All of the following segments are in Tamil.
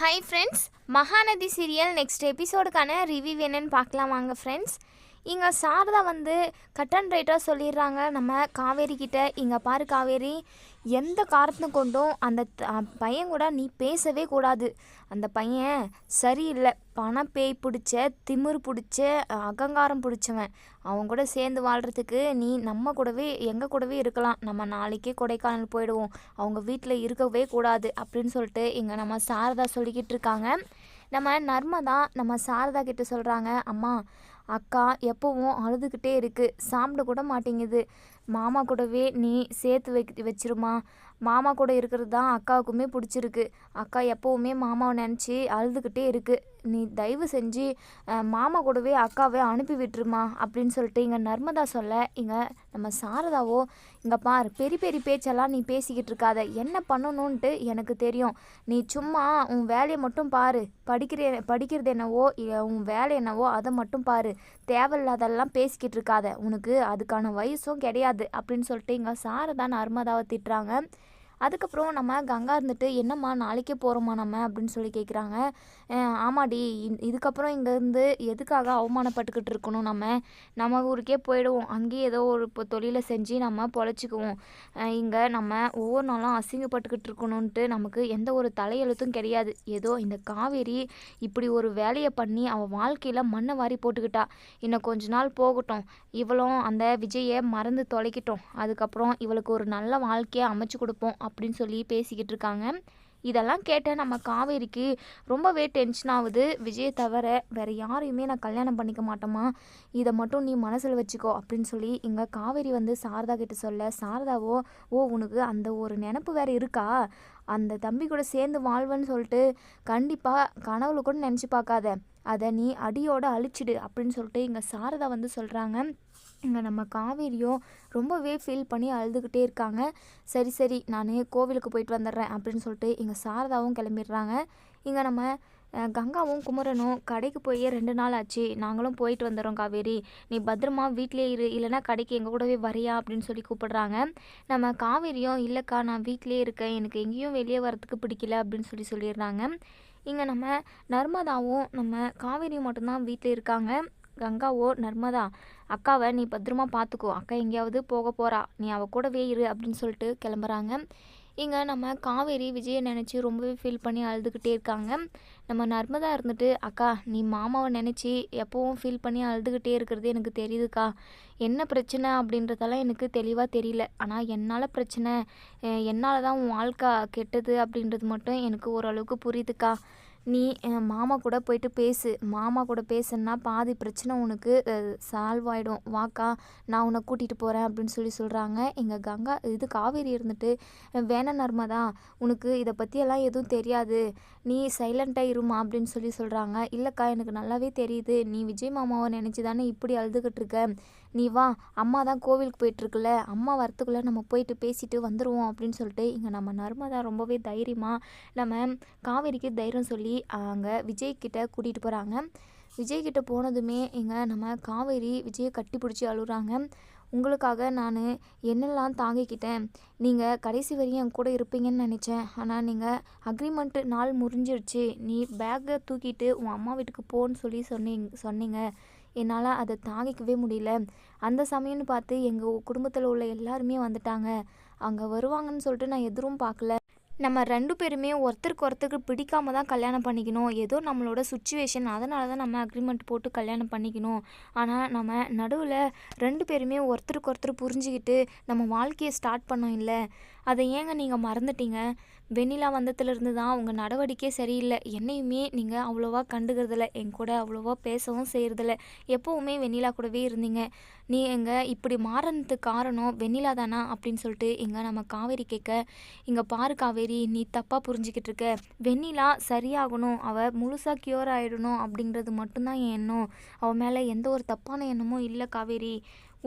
Hi friends, Mahanadhi serial next எபிசோடுக்கான ரிவ்யூ என்னன்னு பார்க்கலாம் வாங்க ஃப்ரெண்ட்ஸ். இங்கே சாரதா கட் அண்ட் ரைட்டாக சொல்லிடுறாங்க நம்ம காவேரி கிட்ட, இங்கே பாரு காவேரி, எந்த காரணத்தை கொண்டும் அந்த பையன் கூட நீ பேசவே கூடாது. அந்த பையன் சரியில்லை, பணப்பேய் பிடிச்ச, திமிரு பிடிச்ச, அகங்காரம் பிடிச்சவன். அவன் கூட சேர்ந்து வாழ்கிறதுக்கு நீ நம்ம கூடவே எங்கள் கூடவே இருக்கலாம். நம்ம நாளைக்கே கொடைக்கானல் போயிடுவோம், அவங்க வீட்டில் இருக்கவே கூடாது அப்படின்னு சொல்லிட்டு இங்கே நம்ம சாரதா சொல்லிக்கிட்டு இருக்காங்க. நம்ம நர்மதா நம்ம சாரதா கிட்ட சொல்கிறாங்க, அம்மா அக்கா எப்போவும் அழுதுகிட்டே இருக்குது, சாப்பிட கூட மாட்டேங்குது. மாமா கூடவே நீ சேர்த்து வச்சிருமா. மாமா கூட இருக்கிறது தான் அக்காவுக்குமே பிடிச்சிருக்கு. அக்கா எப்போவுமே மாமாவை நினச்சி அழுதுகிட்டே இருக்குது. நீ தயவு செஞ்சு மாமா கூடவே அக்காவை அனுப்பி விட்டுருமா அப்படின்னு சொல்லிட்டு இங்கே நர்மதா சொல்ல, இங்கே நம்ம சாரதாவோ, இங்கே பார், பெரிய பெரிய பேச்செல்லாம் நீ பேசிக்கிட்டு இருக்காத, என்ன பண்ணணுன்ட்டு எனக்கு தெரியும். நீ சும்மா உன் வேலையை மட்டும் பாரு, படிக்கிறது என்னவோ உன் வேலை என்னவோ அதை மட்டும் பாரு, தேவையில்லாதெல்லாம் பேசிக்கிட்டு இருக்காத, உனக்கு அதுக்கான வயசும் கிடையாது அப்படின்னு சொல்லிட்டு இங்கே சாரதா நர்மதாவை திட்டுறாங்க. அதுக்கப்புறம் நம்ம கங்கா இருந்துட்டு, என்னம்மா நாளைக்கே போகிறோமா நம்ம அப்படின்னு சொல்லி கேட்குறாங்க. ஆமாடி, இதுக்கப்புறம் இங்கேருந்து எதுக்காக அவமானப்பட்டுக்கிட்டு இருக்கணும், நம்ம ஊருக்கே போயிடுவோம், அங்கேயே ஏதோ ஒரு தொழிலை செஞ்சு நம்ம பொழைச்சிக்குவோம். இங்கே நம்ம ஒவ்வொரு நாளும் அசிங்கப்பட்டுக்கிட்டு இருக்கணுன்ட்டு நமக்கு எந்த ஒரு தலையெழுத்தும் கிடையாது. ஏதோ இந்த காவேரி இப்படி ஒரு வேலையை பண்ணி அவள் வாழ்க்கையில் மண்ணை வாரி போட்டுக்கிட்டா. இன்னும் கொஞ்ச நாள் போகட்டும், இவளும் அந்த விஜயை மறந்து தொலைக்கட்டும், அதுக்கப்புறம் இவளுக்கு ஒரு நல்ல வாழ்க்கையை அமைச்சு கொடுப்போம் அப்படின்னு சொல்லி பேசிக்கிட்டு இருக்காங்க. இதெல்லாம் கேட்ட நம்ம காவேரிக்கு ரொம்பவே டென்ஷன் ஆகுது. விஜயை தவிர வேறு யாரையுமே நான் கல்யாணம் பண்ணிக்க மாட்டேம்மா, இதை மட்டும் நீ மனசில் வச்சுக்கோ அப்படின்னு சொல்லி இங்கே காவேரி சாரதா கிட்ட சொல்ல, சாரதாவோ, ஓ உனக்கு அந்த ஒரு நினப்பு வேறு இருக்கா, அந்த தம்பி கூட சேர்ந்து வாழ்வன்னு சொல்லிட்டு கண்டிப்பாக கனவுல கூட நினச்சி பார்க்காத, அதை நீ அடியோடு அழிச்சிடு அப்படின்னு சொல்லிட்டு இங்கே சாரதா சொல்கிறாங்க. இங்கே நம்ம காவேரியும் ரொம்பவே ஃபீல் பண்ணி அழுதுகிட்டே இருக்காங்க. சரி நான் கோவிலுக்கு போயிட்டு வந்துடுறேன் அப்படின்னு சொல்லிட்டு இங்கே சாரதாவும் கிளம்பிடுறாங்க. இங்கே நம்ம கங்காவும் குமரனும் கடைக்கு போய் 2 நாள் ஆச்சு, நாங்களும் போயிட்டு வந்துடுறோம் காவேரி, நீ பத்திரமா வீட்டிலே இரு, இல்லைனா கடைக்கு எங்கள் கூடவே வரியா அப்படின்னு சொல்லி கூப்பிடுறாங்க. நம்ம காவேரியும், இல்லைக்கா நான் வீட்டிலே இருக்கேன், எனக்கு எங்கேயும் வெளியே வரத்துக்கு பிடிக்கல அப்படின்னு சொல்லிடுறாங்க. இங்கே நம்ம நர்மதாவும் நம்ம காவேரியும் மட்டும்தான் வீட்டில் இருக்காங்க. கங்காவோ, நர்மதா அக்காவை நீ பத்திரமா பார்த்துக்கோ, அக்கா எங்கேயாவது போக போகிறா, நீ அவள் கூடவே இரு அப்படின்னு சொல்லிட்டு கிளம்புறாங்க. இங்கே நம்ம காவேரி விஜயை நினச்சி ரொம்பவே ஃபீல் பண்ணி அழுதுகிட்டே இருக்காங்க. நம்ம நர்மதா இருந்துட்டு, அக்கா நீ மாமாவை நினச்சி எப்போவும் ஃபீல் பண்ணி அழுதுகிட்டே இருக்கிறது எனக்கு தெரியுதுக்கா, என்ன பிரச்சனை அப்படின்றதெல்லாம் எனக்கு தெளிவாக தெரியல, ஆனால் என்னால் பிரச்சனை, என்னால் தான் உன் வாழ்க்கை கெட்டது அப்படின்றது மட்டும் எனக்கு ஓரளவுக்கு புரியுதுக்கா. நீ மாமா கூட போயிட்டு பேசு, மாமா கூட பேசுனா பாதி பிரச்சனை உனக்கு சால்வ் ஆகிடும், வாக்கா நான் உன்னை கூட்டிகிட்டு போகிறேன் அப்படின்னு சொல்கிறாங்க. எங்கள் கங்கா காவேரி இருந்துட்டு, வேணா நர்மதா, உனக்கு இதை பற்றியெல்லாம் எதுவும் தெரியாது, நீ சைலண்ட்டாக இருமா அப்படின்னு சொல்கிறாங்க. இல்லைக்கா எனக்கு நல்லாவே தெரியுது, நீ விஜய் மாமாவை நினச்சி தானே இப்படி அழுதுகிட்டு இருக்க, நீ வா, அம்மா தான் கோவிலுக்கு போயிட்டுருக்குல்ல, அம்மா வரத்துக்குள்ளே நம்ம போயிட்டு பேசிட்டு வந்துடுவோம் அப்படின்னு சொல்லிட்டு இங்கே நம்ம நர்மதா ரொம்பவே தைரியமாக நம்ம காவேரிக்கு தைரியம் சொல்லி அங்கே விஜய்கிட்ட கூட்டிகிட்டு போகிறாங்க. விஜய்கிட்ட போனதுமே இங்கே நம்ம காவேரி விஜயை கட்டி பிடிச்சி அழுகுறாங்க. உங்களுக்காக நான் என்னெல்லாம் தாங்கிக்கிட்டேன், நீங்கள் கடைசி வரையும் என் கூட இருப்பீங்கன்னு நினச்சேன், ஆனால் நீங்கள் அக்ரிமெண்ட்டு நாள் முறிஞ்சிருச்சு, நீ பேக்கை தூக்கிட்டு உன் அம்மா வீட்டுக்கு போன்னு சொன்னீங்க, என்னால் அதை தாங்கிக்கவே முடியல. அந்த சமயம்னு பார்த்து எங்கள் குடும்பத்தில் உள்ள எல்லாருமே வந்துட்டாங்க, அங்கே வருவாங்கன்னு சொல்லிட்டு நான் எதிரும் பார்க்கல. நம்ம 2 பேருமே ஒருத்தருக்கு பிடிக்காம தான் கல்யாணம் பண்ணிக்கணும், ஏதோ நம்மளோட சுச்சுவேஷன், அதனால தான் நம்ம அக்ரிமெண்ட் போட்டு கல்யாணம் பண்ணிக்கணும். ஆனால் நம்ம நடுவில் 2 பேருமே ஒருத்தருக்கு புரிஞ்சுக்கிட்டு நம்ம வாழ்க்கையை ஸ்டார்ட் பண்ணோம் இல்லை, அதை ஏங்க நீங்கள் மறந்துட்டீங்க? வெண்ணிலா வந்ததுலேருந்து தான் உங்கள் நடவடிக்கை சரியில்லை, என்னையுமே நீங்கள் அவ்வளோவா கண்டுக்கிறதில்ல, என் கூட அவ்வளோவா பேசவும் செய்கிறதில்ல, எப்போவுமே வெண்ணிலா கூடவே இருந்தீங்க, நீ இப்படி மாறினதுக்கு காரணம் வெண்ணிலா தானா அப்படின்னு சொல்லிட்டு நம்ம காவேரி கேட்க, இங்கே பாரு காவேரி, நீ தப்பாக புரிஞ்சிக்கிட்டு இருக்க, வெண்ணிலா சரியாகணும், அவள் முழுசாக க்யூர் ஆகிடணும் அப்படிங்கிறது மட்டும்தான் என் எண்ணம், அவள் மேலே எந்த ஒரு தப்பான எண்ணமும் இல்லை காவேரி,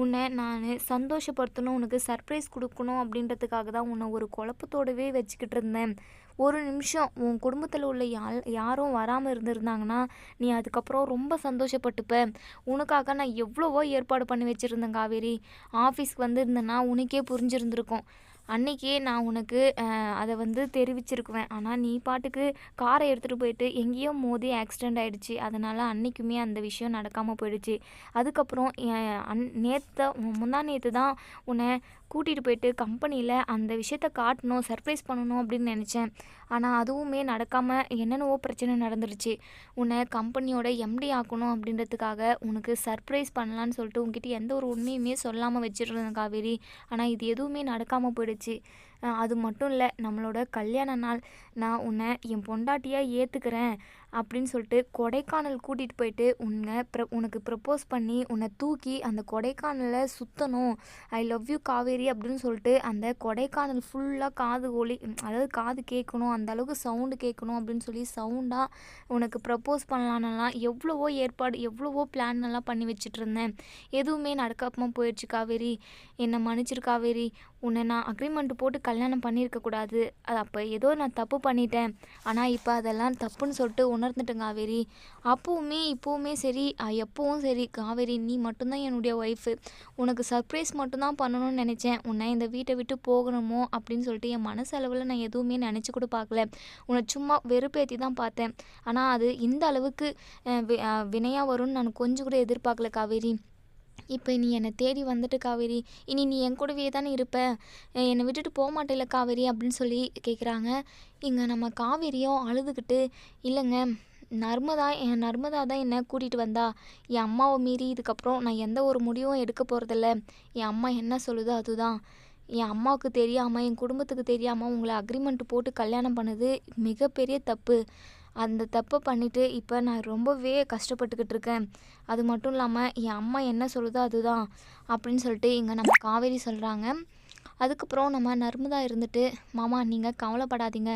உன்னை நான் சந்தோஷப்படுத்தணும், உனக்கு சர்ப்ரைஸ் கொடுக்கணும் அப்படின்றதுக்காக தான் உன்னை ஒரு குழப்பத்தோடவே வச்சுக்கிட்டு இருந்தேன். ஒரு நிமிஷம் உன் குடும்பத்தில் உள்ள யாரும் வராமல் இருந்திருந்தாங்கன்னா நீ அதுக்கப்புறம் ரொம்ப சந்தோஷப்பட்டுப்ப. உனக்காக நான் எவ்வளவோ ஏற்பாடு பண்ணி வச்சுருந்தேன் காவேரி, ஆஃபீஸ்க்கு வந்திருந்தேன்னா உனக்கே புரிஞ்சிருந்திருக்கும். அன்னைக்கே நான் உனக்கு அதை வந்து தெரிவிச்சிருக்குவேன். ஆனால் நீ பாட்டுக்கு காரை எடுத்துகிட்டு போயிட்டு எங்கேயோ மோதி ஆக்சிடெண்ட் ஆகிடுச்சு. அதனால் அன்றைக்குமே அந்த விஷயம் நடக்காமல் போயிடுச்சு. அதுக்கப்புறம் முந்தா நேற்று தான் உன்னை கூட்டிகிட்டு போயிட்டு கம்பெனியில் அந்த விஷயத்த காட்டணும், சர்ப்ரைஸ் பண்ணணும் அப்படின்னு நினச்சேன். ஆனால் அதுவுமே நடக்காமல் என்னென்னவோ பிரச்சனை நடந்துருச்சு. உன்னை கம்பெனியோட எம்டி ஆக்கணும் அப்படின்றதுக்காக உனக்கு சர்ப்ரைஸ் பண்ணலான்னு சொல்லிட்டு உங்ககிட்ட எந்த ஒரு உண்மையுமே சொல்லாமல் வச்சுருந்தேன் காவேரி. ஆனால் இது எதுவுமே நடக்காமல் போயிடுச்சு. அது மட்டும் இல்லை, நம்மளோட கல்யாண நாள் நான் உன்னை என் பொண்டாட்டியாக ஏற்றுக்கிறேன் அப்படின்னு சொல்லிட்டு கொடைக்கானல் கூட்டிகிட்டு போயிட்டு உனக்கு ப்ரப்போஸ் பண்ணி உன்னை தூக்கி அந்த கொடைக்கானலில் சுற்றணும். ஐ லவ் யூ காவேரி அப்படின்னு சொல்லிட்டு அந்த கொடைக்கானல் ஃபுல்லாக அதாவது காது கேட்கணும், அந்த அளவுக்கு சவுண்டு கேட்கணும் அப்படின்னு சொல்லி சவுண்டாக உனக்கு ப்ரப்போஸ் பண்ணலான்னெல்லாம் எவ்வளவோ பிளான் எல்லாம் பண்ணி வச்சுட்டு இருந்தேன். எதுவுமே நடக்காமல் போயிடுச்சு காவேரி. என்னை மன்னிச்சிரு காவேரி. உன்னை நான் அக்ரிமெண்ட் போட்டு கல்யாணம் பண்ணியிருக்கக்கூடாது. அது அப்போ ஏதோ நான் தப்பு பண்ணிட்டேன். ஆனால் இப்போ அதெல்லாம் தப்புன்னு சொல்லிட்டு உணர்ந்துட்டேன் காவேரி. இப்போவுமே சரி, எப்போவும் சரி காவேரி, நீ மட்டும்தான் என்னுடைய ஒய்ஃபு. உனக்கு சர்ப்ரைஸ் மட்டும்தான் பண்ணணும்னு நினச்சேன். உன்னை இந்த வீட்டை விட்டு போகணுமோ அப்படின்னு சொல்லிட்டு என் மனசளவில் நான் எதுவுமே நினச்சி கூட பார்க்கல. உன்னை சும்மா வெறுப்பேற்றி தான் பார்த்தேன். ஆனால் அது இந்த அளவுக்கு வினையாக வரும்னு நான் கொஞ்சம் கூட எதிர்பார்க்கல காவேரி. இப்போ நீ என்னை தேடி வந்துட்டு காவேரி, இனி நீ என் கூடவே தானே இருப்ப, என்னை விட்டுட்டு போக மாட்டேல காவேரி அப்படின்னு சொல்லி கேட்குறாங்க. இங்கே நம்ம காவேரியும் அழுதுகிட்டு, இல்லைங்க, நர்மதா தான் என்னை கூட்டிகிட்டு வந்தா. என் அம்மாவை மீறி இதுக்கப்புறம் நான் எந்த ஒரு முடிவும் எடுக்க போகிறதில்ல. என் அம்மா என்ன சொல்லுதோ அதுதான். என் அம்மாவுக்கு தெரியாமல், என் குடும்பத்துக்கு தெரியாமல் உங்களை அக்ரிமெண்ட் போட்டு கல்யாணம் பண்ணது மிகப்பெரிய தப்பு. அந்த தப்பை பண்ணிவிட்டு இப்போ நான் ரொம்பவே கஷ்டப்பட்டுக்கிட்டு இருக்கேன். அது மட்டும் இல்லாமல் என் அம்மா என்ன சொல்லுதோ அதுதான் அப்படின்னு சொல்லிட்டு இங்கே நம்ம காவேரி சொல்கிறாங்க. அதுக்கப்புறம் நம்ம நர்மதா இருந்துட்டு, மாமா நீங்கள் கவலைப்படாதீங்க,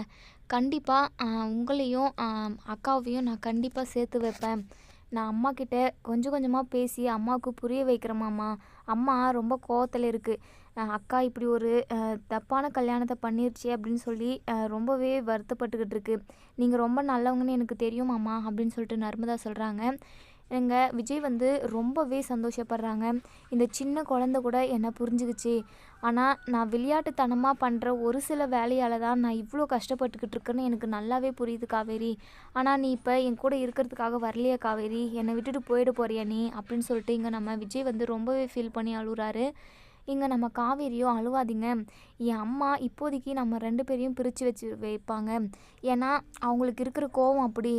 கண்டிப்பாக உங்களையும் அக்காவையும் நான் கண்டிப்பாக சேர்த்து வைப்பேன். நான் அம்மாக்கிட்ட கொஞ்சம் கொஞ்சமாக பேசி அம்மாவுக்கு புரிய வைக்கிறேன் மாமா. அம்மா ரொம்ப கோவத்தில் இருக்குது. அக்கா இப்படி ஒரு தப்பான கல்யாணத்தை பண்ணிருச்சு அப்படின்னு சொல்லி ரொம்பவே வருத்தப்பட்டுக்கிட்டு இருக்கு. நீங்கள் ரொம்ப நல்லவங்கன்னு எனக்கு தெரியும் மாமா அப்படின்னு சொல்லிட்டு நர்மதா சொல்கிறாங்க. எங்கள் விஜய் வந்து ரொம்பவே சந்தோஷப்படுறாங்க. இந்த சின்ன குழந்தை கூட என்னை புரிஞ்சுக்கிச்சு. ஆனால் நான் விளையாட்டுத்தனமாக பண்ணுற ஒரு சில வேலையால் தான் நான் இவ்வளோ கஷ்டப்பட்டுக்கிட்டு இருக்கேன்னு எனக்கு நல்லாவே புரியுது காவேரி. ஆனால் நீ இப்போ என் கூட இருக்கிறதுக்காக வரலையா காவேரி, என்னை விட்டுட்டு போயிட போறியா நீ அப்படின்னு சொல்லிட்டு இங்கே நம்ம விஜய் வந்து ரொம்பவே ஃபீல் பண்ணி அழுகுறாரு. இங்கே நம்ம காவேரியும் அழுவாதீங்க, என் அம்மா இப்போதைக்கு நம்ம 2 பேரையும் பிரித்து வைப்பாங்க. ஏன்னா அவங்களுக்கு இருக்கிற கோவம் அப்படி.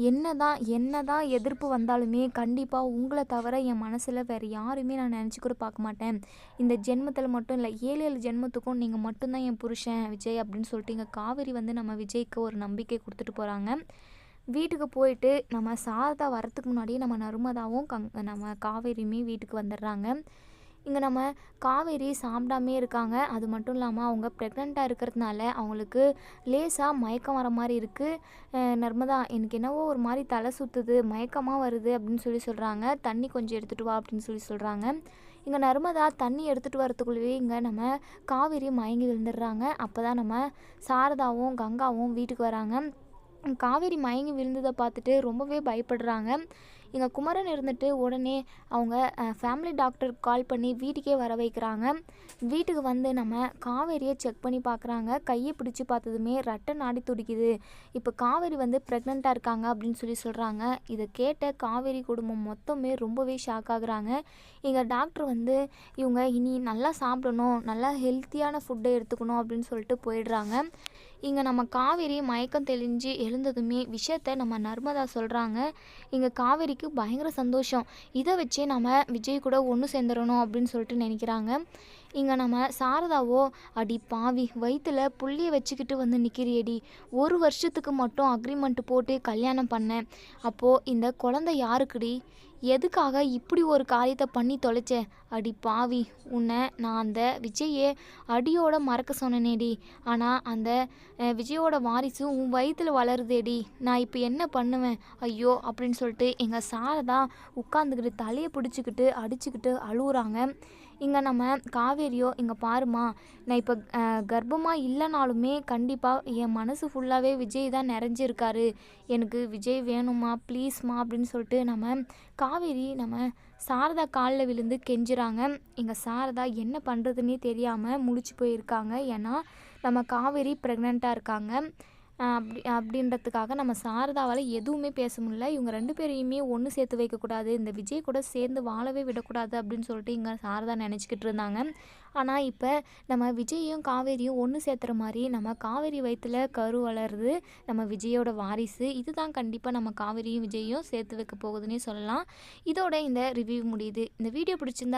என்னதான் எதிர்ப்பு வந்தாலுமே கண்டிப்பாக உங்களை தவிர என் மனசில் வேறு யாருமே நான் நினச்சி கூட பார்க்க மாட்டேன். இந்த ஜென்மத்தில் மட்டும் இல்லை, 7 ஜென்மத்துக்கும் நீங்கள் மட்டும்தான் என் புருஷன் விஜய் அப்படின்னு சொல்லிட்டு இங்கே காவேரி வந்து நம்ம விஜய்க்கு ஒரு நம்பிக்கை கொடுத்துட்டு போகிறாங்க. வீட்டுக்கு போயிட்டு நம்ம சாரதா வரத்துக்கு முன்னாடியே நம்ம நர்மதாவும் நம்ம காவேரியுமே வீட்டுக்கு வந்துடுறாங்க. இங்கே நம்ம காவேரி சாப்பிடாமே இருக்காங்க. அது மட்டும் இல்லாமல் அவங்க ப்ரெக்னெண்ட்டாக இருக்கிறதுனால அவங்களுக்கு லேசாக மயக்கம் வர மாதிரி இருக்குது. நர்மதா, எனக்கு என்னவோ ஒரு மாதிரி தலை சுற்றுது, மயக்கமாக வருது அப்படின்னு சொல்கிறாங்க. தண்ணி கொஞ்சம் எடுத்துகிட்டு வா அப்படின்னு சொல்கிறாங்க. இங்கே நர்மதா தண்ணி எடுத்துகிட்டு வரத்துக்குள்ளேயே இங்கே நம்ம காவேரி மயங்கி விழுந்துடுறாங்க. அப்போ தான் நம்ம சாரதாவும் கங்காவும் வீட்டுக்கு வராங்க. காவேரி மயங்கி விழுந்ததை பார்த்துட்டு ரொம்பவே பயப்படுறாங்க. இங்கே குமரன் இருந்துட்டு உடனே அவங்க ஃபேமிலி டாக்டருக்கு கால் பண்ணி வீட்டுக்கே வர வைக்கிறாங்க. வீட்டுக்கு வந்து நம்ம காவேரியை செக் பண்ணி பார்க்குறாங்க. கையை பிடிச்சி பார்த்ததுமே ரத்த நாடி துடிக்குது. இப்போ காவேரி வந்து ப்ரெக்னெண்ட்டாக இருக்காங்க அப்படின்னு சொல்கிறாங்க. இதை கேட்ட காவேரி குடும்பம் மொத்தமே ரொம்பவே ஷாக் ஆகுறாங்க. இங்கே டாக்டர் வந்து இவங்க இனி நல்லா சாப்பிடணும், நல்லா ஹெல்த்தியான ஃபுட்டை எடுத்துக்கணும் அப்படின்னு சொல்லிட்டு போயிடுறாங்க. இங்கே நம்ம காவேரி மயக்கம் தெளிஞ்சு எழுந்ததுமே விஷயத்தை நம்ம நர்மதா சொல்கிறாங்க. இங்கே காவேரிக்கு பயங்கர சந்தோஷம். இதை வச்சே நம்ம விஜய் கூட ஒன்று சேர்ந்துடணும் அப்படின்னு சொல்லிட்டு நினைக்கிறாங்க. இங்கே நம்ம சாரதாவோ, அடி பாவி, வயிற்றுல புள்ளியை வச்சுக்கிட்டு வந்து நிற்கிறியடி, 1 வருஷத்துக்கு மட்டும் அக்ரிமெண்ட் போட்டு கல்யாணம் பண்ணேன். அப்போது இந்த குழந்தை யாருக்குடி, எதுக்காக இப்படி ஒரு காரியத்தை பண்ணி தொலைச்ச? அடி பாவி, உன்னை நான் அந்த விஜயை அடியோட மறக்க சொன்னேனேடி. ஆனால் அந்த விஜயோட வாரிசு உன் வயிற்றில் வளருதேடி. நான் இப்போ என்ன பண்ணுவேன் ஐயோ அப்படின்னு சொல்லிட்டு எங்கள் சாரதா உட்காந்துக்கிட்டு தலையை பிடிச்சிக்கிட்டு அடிச்சுக்கிட்டு அழுகுறாங்க. இங்கே நம்ம காவேரியோ இங்கே பாருமா, நான் இப்போ கர்ப்பமாக இல்லைனாலுமே கண்டிப்பாக என் மனசு ஃபுல்லாகவே விஜய் தான் நிறைஞ்சிருக்காரு, எனக்கு விஜய் வேணுமா ப்ளீஸ்மா அப்படின்னு சொல்லிட்டு நம்ம காவேரி நம்ம சாரதா காலில் விழுந்து கெஞ்சுறாங்க. இங்கே சாரதா என்ன பண்ணுறதுன்னே தெரியாமல் முழிச்சு போயிருக்காங்க. ஏன்னா நம்ம காவேரி ப்ரெக்னெண்ட்டாக இருக்காங்க. அப்படின்றதுக்காக நம்ம சாரதாவால் எதுவுமே பேச முடியல. இவங்க 2 பேரையுமே ஒன்று சேர்த்து வைக்கக்கூடாது, இந்த விஜய் கூட சேர்ந்து வாழவே விடக்கூடாது அப்படின்னு சொல்லிட்டு இங்கே சாரதா நினச்சிக்கிட்டு இருந்தாங்க. ஆனால் இப்போ நம்ம விஜயையும் காவேரியும் ஒன்று சேர்த்துற மாதிரி நம்ம காவேரி வயிற்றில் கரு வளருது நம்ம விஜயோட வாரிசு. இதுதான் கண்டிப்பாக நம்ம காவேரியும் விஜயையும் சேர்த்து வைக்க போகுதுன்னே சொல்லலாம். இதோட இந்த ரிவ்யூ முடியுது. இந்த வீடியோ பிடிச்சிருந்தா